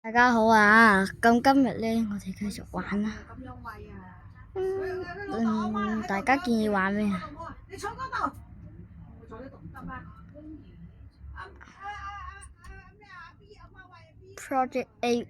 大家好啊！咁今日呢，我哋繼續玩啦。大家建議玩咩啊？Project A。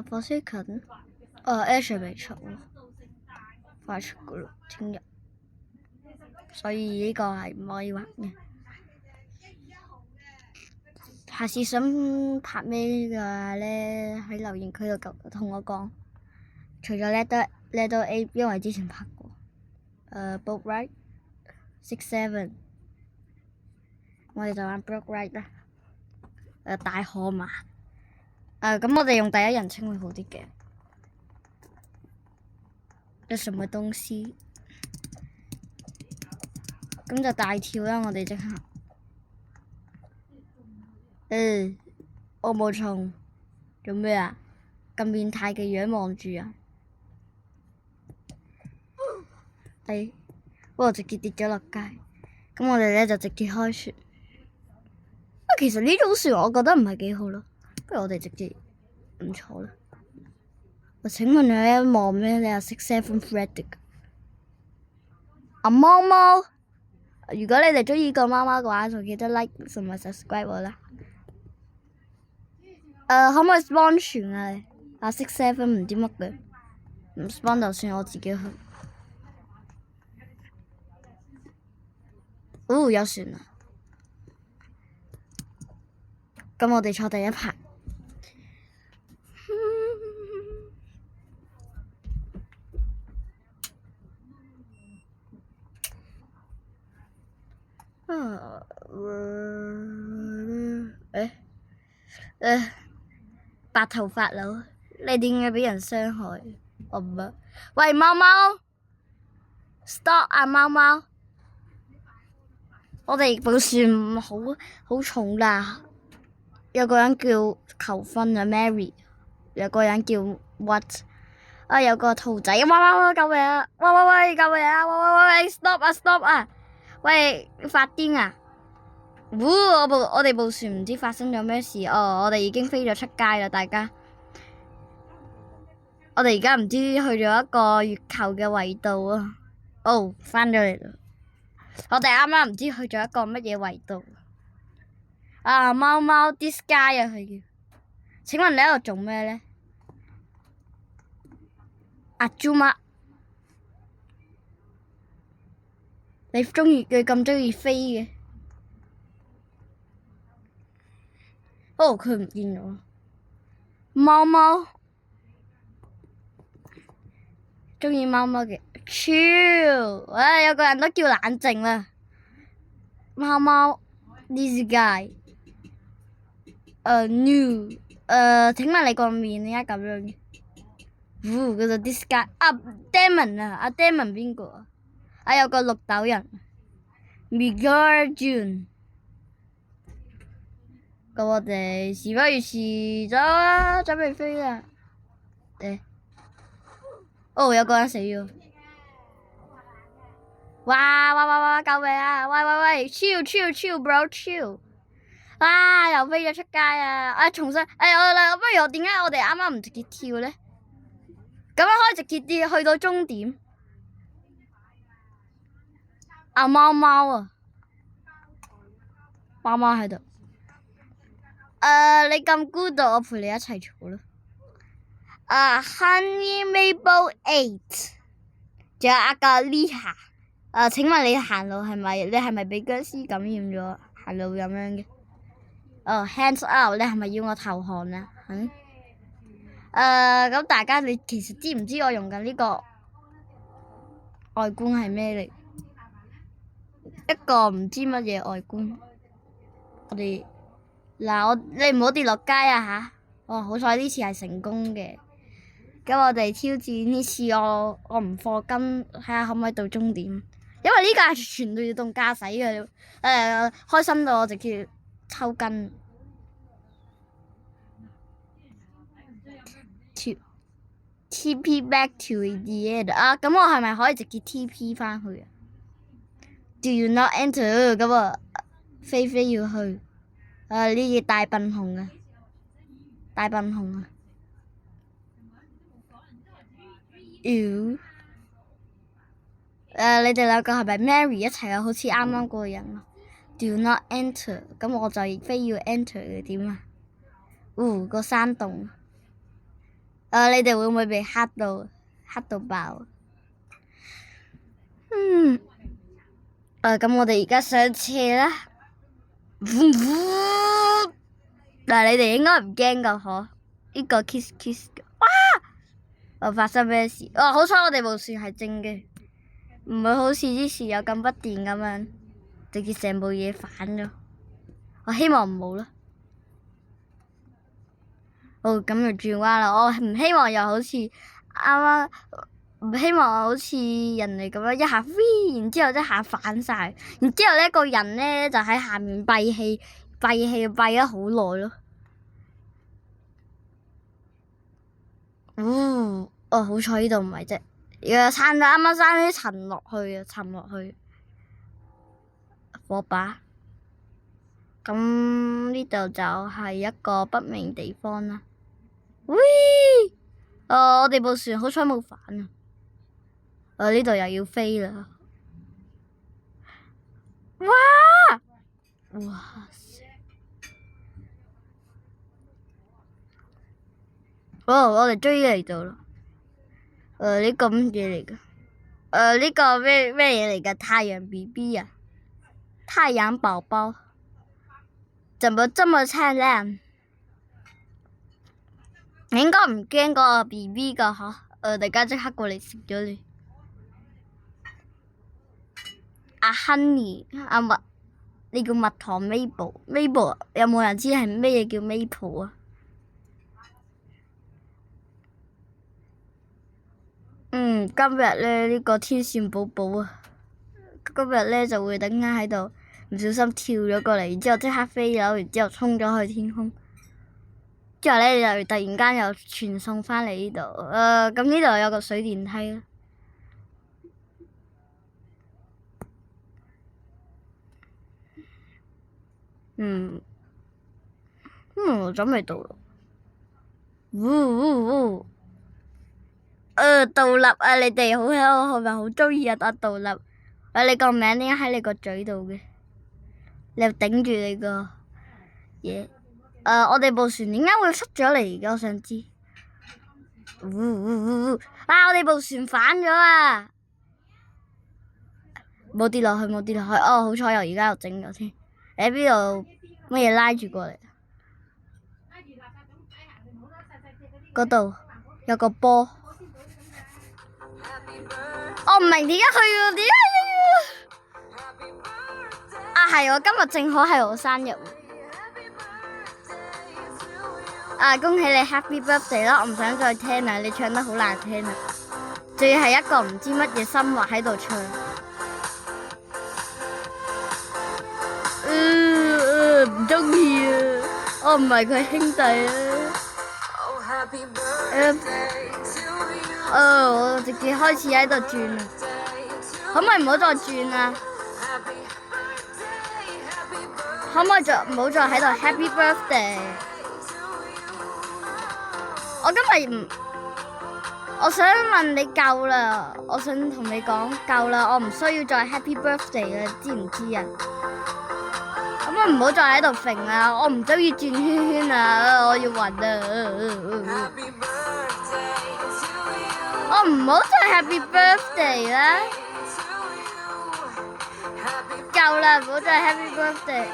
火星近，Ash 未出喎，快出噶啦，聽日，所以呢個係唔可以玩嘅。下次想拍咩嘅呢？喺留言區度同我講。除咗 Letter A， 因為之前拍過。Boat Ride 6-7，我哋就玩 Boat Ride 啦。大河馬。咁我哋用第一人稱會好啲嘅。有什麼東西？咁就大跳啦！我哋即刻。我冇蟲，做咩啊？咁變態嘅樣望住啊！不過直接跌咗落街。咁我哋呢就直接開船。其實呢種船我覺得唔係幾好咯，不如我哋直接唔坐啦。我請問你一望咩？你係6-7 Fred 嘅？貓貓，如果你哋鍾意個貓貓嘅話，就記得 like 同埋 subscribe 我啦。可唔可以 spawn 船啊？6-7唔知乜嘅，唔 spawn 就算我自己去。有船啦！咁我哋坐第一排。白頭髮佬，你點解俾人傷害？我唔啊！喂，貓貓 ，stop 啊，貓貓！我哋部船好重㗎，有個人叫求婚啊 Mary， 有個人叫 What， 有個兔仔，哇救命啊！喂救命啊！喂 stop 啊 stop 啊！喂發癲啊！我哋部船唔知發生咗咩事我哋已經飛咗出街啦，大家。我哋而家唔知去咗一個月球嘅緯度啊！返咗嚟啦！我哋啱啱唔知去咗一個乜嘢緯度貓貓 this guy 啊佢叫。請問你喺度做咩呢？阿豬媽，你咁鍾意飛嘅？佢唔見咗。貓貓鍾意貓貓嘅，超有個人都叫冷靜啦。貓貓 this guy new 請問你個面點解咁樣嘅？嗰個 this guy Damon 阿 Damon 邊個有個綠豆人 Miguel June。咁我哋事不宜遲，走啦，準備飛啦！有個人死咗！哇！救命啊！喂，chill bro chill！又飛咗出街啊！重新，不如點解我哋啱啱唔直接跳呢？咁樣可以直接去到終點。貓貓啊！貓貓喺度。你咁孤獨，我陪你一齊坐啦。Honey Maple 8， 仲有阿個 Lisa。請問你行路係咪俾僵屍感染咗？行路咁樣嘅。Hands up， 你係咪要我投降啊？咁大家你其實知唔知我用緊呢個外觀係咩嚟？一個唔知乜嘢外觀。我哋。你唔好跌落街啊吓！好彩呢次係成功嘅。咁我哋挑戰呢次我唔課金，睇下可唔可以到終點。因為呢架係全自動駕駛嘅，開心到我直接抽筋。TP back to the end 啊！咁我係咪可以直接 TP 翻去啊 ？Do you not enter 咁啊？菲菲要去呢隻大笨熊啊！大笨熊啊！你哋兩個係咪 marry 一齊啊？好似啱啱嗰個人啊 ！Do not enter 咁我就非要 enter 嘅點啊？個山洞。你哋會唔會被嚇到爆？咁我哋而家上車啦。但係你哋應該唔驚噶嗬？呢個 kiss 嘅。哇！發生咩事？好彩我哋部船係正嘅，唔會好似之前有咁不電咁樣，直接成部嘢反咗。我希望唔好啦。咁就轉彎啦！我唔希望又好似啱啱，唔希望好似人哋咁樣一下飛，然之後一下反晒，然之後呢個人呢，就喺下面閉氣閉咗好耐咯。好彩呢度唔係啫，又撐到啱啱生啲沉落去，火把。咁呢度就係一個不明地方啦。我哋部船好彩冇反啊！呢度又要飛啦！哇塞！我哋終於嚟到啦！呢個乜嘢嚟㗎？呢個咩嘢嚟㗎？太陽 BB 啊！太陽寶寶，怎麼這麼燦爛？你應該唔驚嗰個 BB 㗎嗬？大家即刻過嚟食咗你。阿 Honey， 阿蜜，你叫蜜糖 Mabel 有冇人知係咩嘢叫 Maple 啊？今日咧呢個天線寶寶啊，今日咧就會突然間喺度唔小心跳咗過嚟，然之後即刻飛咗，然之後衝咗去天空。之後咧就突然間又傳送返嚟呢度，咁呢度有個水電梯啦。我準備到啦。杜立啊，你哋好係咪好鍾意啊？杜立，你個名點解喺你個嘴度嘅？你又頂住你個嘢。我哋部船點解會出咗嚟嘅？我想知。我哋部船反咗啊！冇跌落去。好彩而家又整咗添。喺邊度乜嘢拉住過嚟？嗰度有個波。我唔明點解佢要點解係我今日正好係我生日。恭喜你 Happy Birthday 啦！我唔想再聽啦，你唱得好難聽啊！仲要係一個唔知乜嘢生物喺度唱。唔鍾意啊！我唔係佢兄弟啊！我直接開始喺度轉啦，可唔可以唔好再轉啊？可唔可以唔好再喺度 Happy Birthday？我想問你夠啦，我想同你講夠啦，我唔需要再 Happy Birthday 啦，知唔知啊？可唔可以唔好再喺度揈啊？我唔中意轉圈圈啊！我要暈啊！我唔好再 Happy Birthday 啦！夠啦，唔好再 Happy Birthday。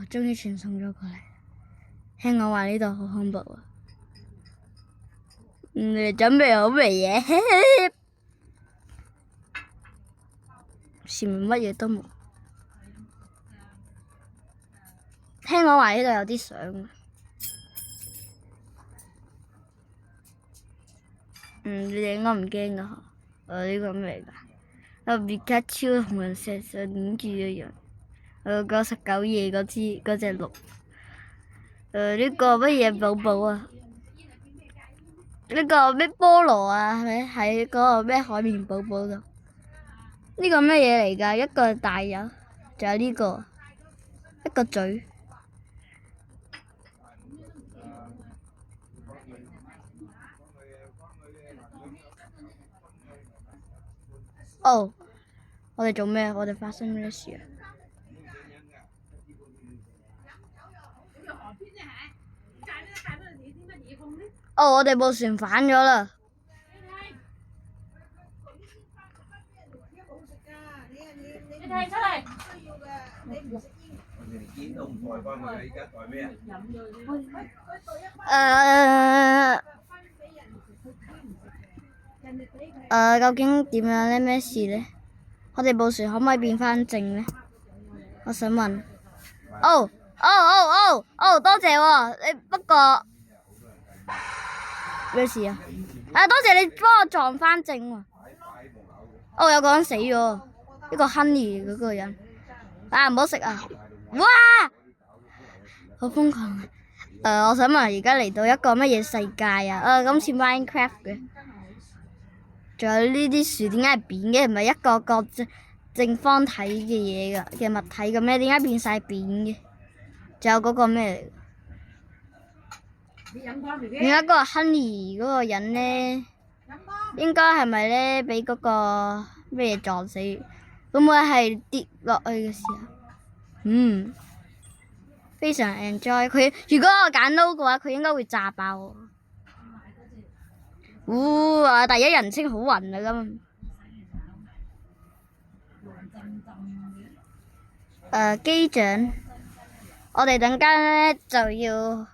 終於傳送咗過嚟。聽講話呢度好恐怖啊！你哋準備好未嘢？前面乜嘢都冇。聽講話呢度有啲相。你哋應該唔驚噶嗬？呢個咩嚟㗎？皮卡丘同人石上黏住嘅樣。99夜嗰隻鹿。呢個乜嘢寶寶啊？呢個咩菠蘿啊，係咪喺嗰個咩海綿寶寶度？呢個咩嘢嚟㗎？一個大友，仲有呢個一個嘴。哦，我哋做咩？我哋發生咩事啊？哦，我哋部船反咗啦！你睇出嚟。究竟點樣咧？咩事咧？我哋部船可唔可以變翻正咧？我想問。多謝喎！你不過咩事啊？多謝你幫我撞翻正喎。有個人死咗，呢個 Honey 嗰個人。唔好食啊！哇！好瘋狂啊！我想問而家嚟到一個乜嘢世界啊？今次 Minecraft 嘅。仲有呢啲樹點解係扁嘅？唔係一個個正方體嘅嘢嘅物體嘅咩？點解變晒扁嘅？仲有嗰個咩嚟？點解嗰個 Honey 嗰個人咧？應該係咪咧俾嗰個咩嘢撞死？會唔會係跌落去嘅時候？非常 enjoy 佢。如果我揀 no 嘅話，佢應該會炸爆我。第一人稱好暈啊咁。機長，我哋等間咧就要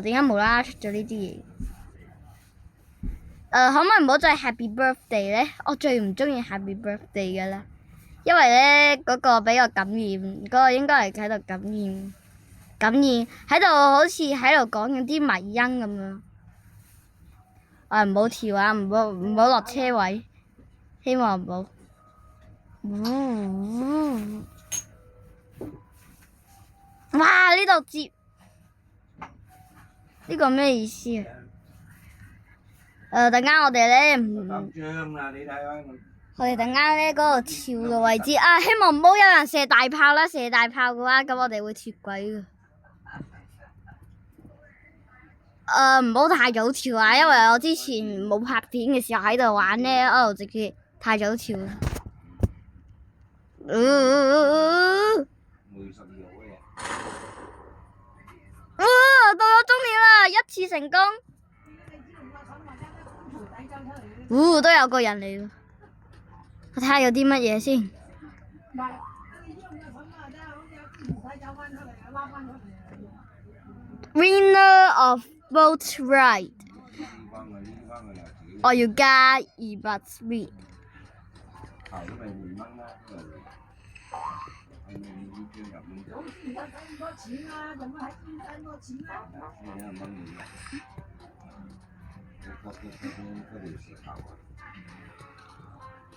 點解無啦啦出咗呢啲嘢？可唔可以唔好再 Happy Birthday 咧？我最唔中意 Happy Birthday 㗎啦，因為咧嗰個俾我感染，嗰個應該係喺度感染喺度，好似喺度講緊啲迷音咁樣。唔好跳啊！唔好落車位，希望唔好。哇！呢度接呢個咩意思啊？等間我哋咧我哋等間咧嗰個跳嘅位置啊，希望唔好有人射大炮啦！射大炮嘅話，咁我哋會脫軌㗎。唔好太早跳啊，因為我之前冇拍片嘅時候喺度玩咧，直接太早跳啦。到咗終點啦，一次成功。都有個人嚟啦，我睇下有啲乜嘢先。Winner of boat ride， 我要加200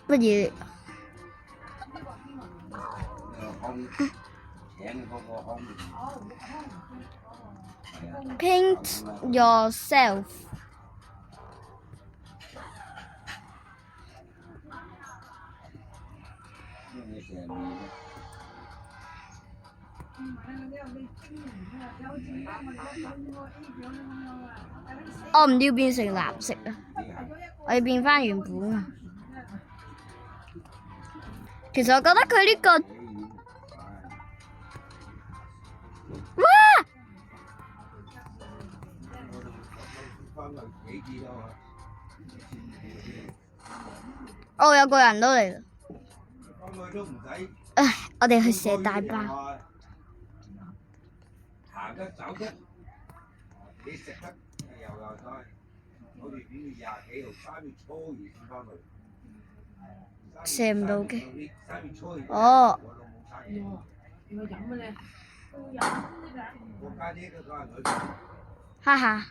乜嘢？Paint yourself。我唔要變成藍色啊！我要變返原本啊！其實我覺得佢呢個，有個人都嚟啦！我哋去射大炮。射唔到嘅。哈哈。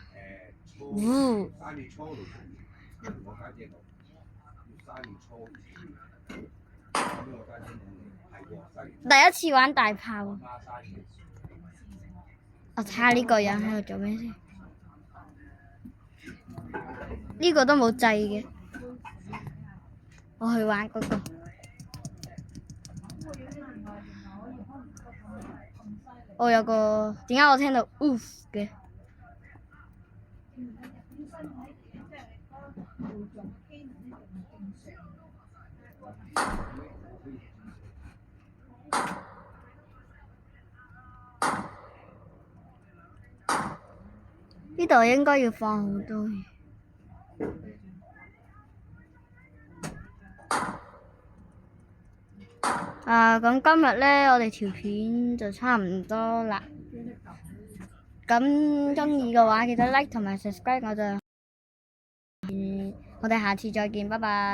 第一次玩大炮。我睇下呢個人喺度做咩先。呢個都冇掣嘅。我去玩嗰個。我有個點解我聽到 oof 嘅？呢度應該要放好多嘢。咁今日呢，我哋條片就差唔多啦。咁鍾意嘅話，記得 like 同埋 subscribe 我哋下次再見，拜拜。